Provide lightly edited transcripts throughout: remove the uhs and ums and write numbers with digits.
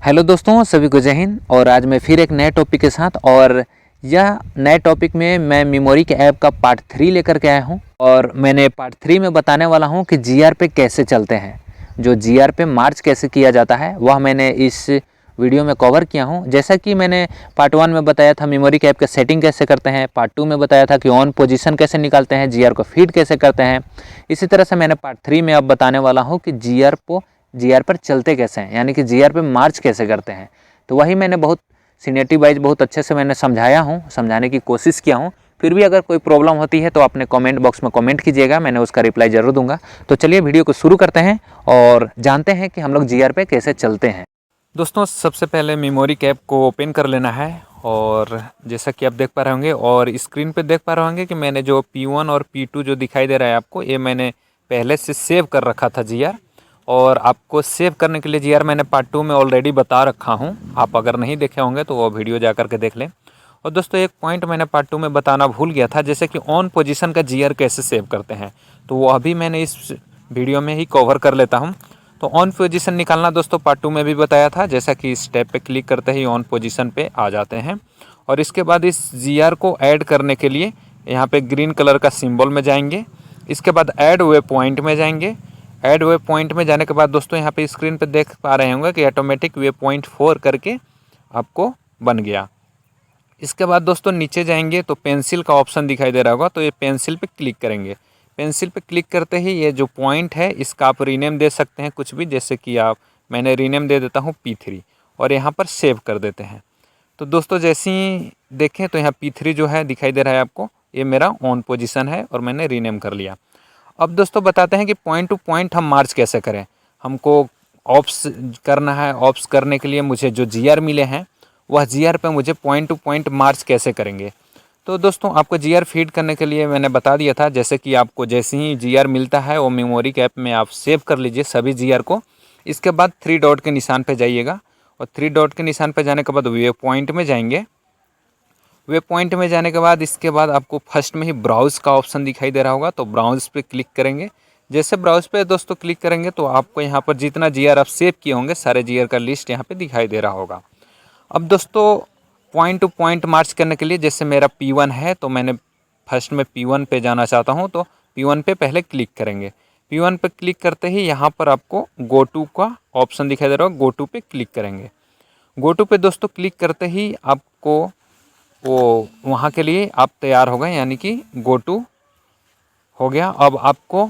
Hello दोस्तों, सभी को जय हिंद। और आज मैं फिर एक नए टॉपिक के साथ, और यह नए टॉपिक में मैं मेमोरी के ऐप का पार्ट 3 लेकर के आया हूं। और मैंने पार्ट 3 में बताने वाला हूं कि जीआर पे कैसे चलते हैं, जो जीआर पे मार्च कैसे किया जाता है वह मैंने इस वीडियो में कवर किया हूं। जैसा कि मैंने पार्ट 1 में बताया था मेमोरी के ऐप का सेटिंग कैसे करते हैं, पार्ट 2 में बताया था कि ऑन पोजीशन कैसे निकालते हैं, जीआर को फीड कैसे करते हैं। इसी तरह से मैंने पार्ट 3 में अब बताने वाला हूँ कि जीआर पर चलते कैसे हैं, यानी कि जीआर पे मार्च कैसे करते हैं। तो वही मैंने बहुत सीनियरिटी वाइज बहुत अच्छे से मैंने समझाने की कोशिश किया हूँ। फिर भी अगर कोई प्रॉब्लम होती है तो अपने कमेंट बॉक्स में कमेंट कीजिएगा, मैंने उसका रिप्लाई ज़रूर दूंगा। तो चलिए वीडियो को शुरू करते हैं और जानते हैं कि हम लोग जीआर पे कैसे चलते हैं। दोस्तों, सबसे पहले मेमोरी के ऐप को ओपन कर लेना है। और जैसा कि आप देख पा रहे होंगे और स्क्रीन पे देख पा रहे होंगे कि मैंने जो P1 और P2 जो दिखाई दे रहा है आपको, ये मैंने पहले से सेव कर रखा था जीआर। और आपको सेव करने के लिए जीआर मैंने पार्ट 2 में ऑलरेडी बता रखा हूँ। आप अगर नहीं देखे होंगे तो वो वीडियो जा कर के देख लें। और दोस्तों, एक पॉइंट मैंने पार्ट 2 में बताना भूल गया था, जैसे कि ऑन पोजीशन का जीआर कैसे सेव करते हैं, तो वो अभी मैंने इस वीडियो में ही कवर कर लेता हूँ। तो ऑन पोजीशन निकालना दोस्तों पार्ट 2 में भी बताया था, जैसा कि इस टैब पे क्लिक करते ही ऑन पोजीशन पे आ जाते हैं। और इसके बाद इस जीआर को ऐड करने के लिए यहाँ पे ग्रीन कलर का सिंबल में जाएंगे। इसके बाद ऐड वे पॉइंट में जाएंगे। ऐड वे पॉइंट में जाने के बाद दोस्तों यहाँ पे स्क्रीन पे देख पा रहे होंगे कि ऑटोमेटिक वे पॉइंट 4 करके आपको बन गया। इसके बाद दोस्तों नीचे जाएंगे तो पेंसिल का ऑप्शन दिखाई दे रहा होगा, तो ये पेंसिल पे क्लिक करेंगे। पेंसिल पे क्लिक करते ही ये जो पॉइंट है इसका आप रीनेम दे सकते हैं कुछ भी, जैसे कि मैंने रीनेम दे देता हूँ P3 और यहाँ पर सेव कर देते हैं। तो दोस्तों जैसे ही देखें तो यहाँ P3 जो है दिखाई दे रहा है आपको, ये मेरा ऑन पोजीशन है और मैंने रीनेम कर लिया। अब दोस्तों बताते हैं कि पॉइंट टू पॉइंट हम मार्च कैसे करें। हमको ऑप्स करना है। ऑप्स करने के लिए मुझे जो जीआर मिले हैं वह जीआर पे मुझे पॉइंट टू पॉइंट मार्च कैसे करेंगे। तो दोस्तों आपको जीआर फीड करने के लिए मैंने बता दिया था, जैसे कि आपको जैसे ही जीआर मिलता है वो मेमोरी के ऐप में आप सेव कर लीजिए सभी जीआर को। इसके बाद 3 डॉट के निशान पर जाइएगा और 3 डॉट के निशान पर जाने के बाद वे पॉइंट में जाएंगे। वे पॉइंट में जाने के बाद इसके बाद आपको फर्स्ट में ही ब्राउज़ का ऑप्शन दिखाई दे रहा होगा, तो ब्राउज़ पे क्लिक करेंगे। जैसे ब्राउज़ पे दोस्तों क्लिक करेंगे तो आपको यहाँ पर जितना जीआर आप सेव किए होंगे सारे जीआर का लिस्ट यहाँ पे दिखाई दे रहा होगा। अब दोस्तों पॉइंट टू पॉइंट मार्च करने के लिए जैसे मेरा P1 है तो मैंने फर्स्ट में P1 पे जाना चाहता हूँ, तो P1 पे पहले क्लिक करेंगे। P1 पे क्लिक करते ही यहाँ पर आपको गो टू का ऑप्शन दिखाई दे रहा होगा, गो टू पे क्लिक करेंगे। गो टू पे दोस्तों क्लिक करते ही आपको वो वहाँ के लिए आप तैयार हो गए, यानी कि गो टू हो गया। अब आपको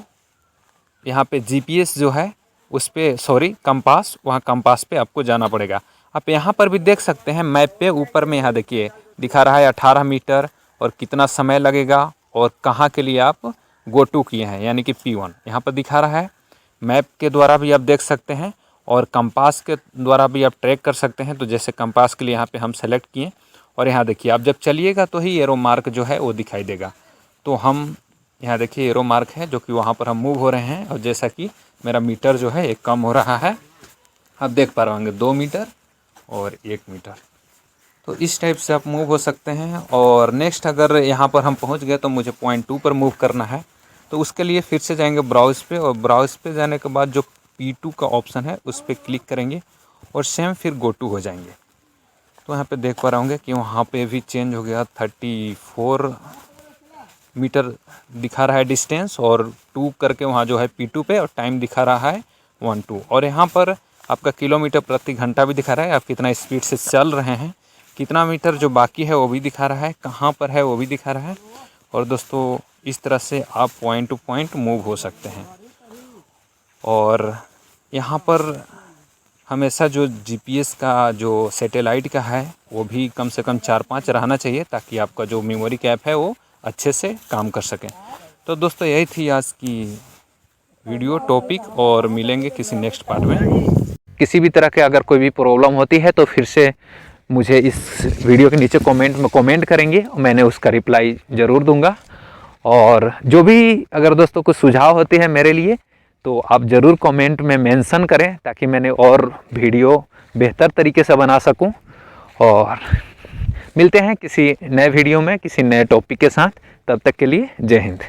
यहाँ पे जीपीएस जो है उस पे कंपास, वहाँ कंपास पे आपको जाना पड़ेगा। आप यहाँ पर भी देख सकते हैं मैप पे ऊपर में, यहाँ देखिए दिखा रहा है 18 मीटर और कितना समय लगेगा और कहाँ के लिए आप गो टू किए हैं, यानी कि P1 यहाँ पर दिखा रहा है। मैप के द्वारा भी आप देख सकते हैं और कंपास के द्वारा भी आप ट्रैक कर सकते हैं। तो जैसे कंपास के लिए यहाँ पे हम सेलेक्ट किए और यहाँ देखिए आप जब चलिएगा तो ही एरो मार्क जो है वो दिखाई देगा। तो हम यहाँ देखिए एरो मार्क है जो कि वहाँ पर हम मूव हो रहे हैं, और जैसा कि मेरा मीटर जो है एक कम हो रहा है, आप देख पा रहे होंगे 2 मीटर और 1 मीटर। तो इस टाइप से आप मूव हो सकते हैं। और नेक्स्ट अगर यहाँ पर हम पहुँच गए तो मुझे पॉइंट 2 पर मूव करना है, तो उसके लिए फिर से जाएंगे ब्राउज़ पे, और ब्राउज़ पे जाने के बाद जो P2 का ऑप्शन है उस पर क्लिक करेंगे और सेम फिर गो टू हो जाएंगे। तो यहाँ पे देख पा रहे होंगे कि वहाँ पे भी चेंज हो गया, 34 मीटर दिखा रहा है डिस्टेंस, और 2 करके वहाँ जो है P2 पे, और टाइम दिखा रहा है 12। और यहाँ पर आपका किलोमीटर प्रति घंटा भी दिखा रहा है, आप कितना स्पीड से चल रहे हैं, कितना मीटर जो बाकी है वो भी दिखा रहा है, कहाँ पर है वो भी दिखा रहा है। और दोस्तों इस तरह से आप पॉइंट टू पॉइंट मूव हो सकते हैं। और यहाँ पर हमेशा जो जीपीएस का जो सैटेलाइट का है वो भी कम से कम 4-5 रहना चाहिए, ताकि आपका जो मेमोरी का ऐप है वो अच्छे से काम कर सके। तो दोस्तों यही थी आज की वीडियो टॉपिक, और मिलेंगे किसी नेक्स्ट पार्ट में। किसी भी तरह के अगर कोई भी प्रॉब्लम होती है तो फिर से मुझे इस वीडियो के नीचे कमेंट में कमेंट करेंगे, मैंने उसका रिप्लाई ज़रूर दूंगा। और जो भी अगर दोस्तों कुछ सुझाव होते हैं मेरे लिए तो आप ज़रूर कमेंट में मेंशन करें, ताकि मैंने और वीडियो बेहतर तरीके से बना सकूं। और मिलते हैं किसी नए वीडियो में किसी नए टॉपिक के साथ, तब तक के लिए जय हिंद।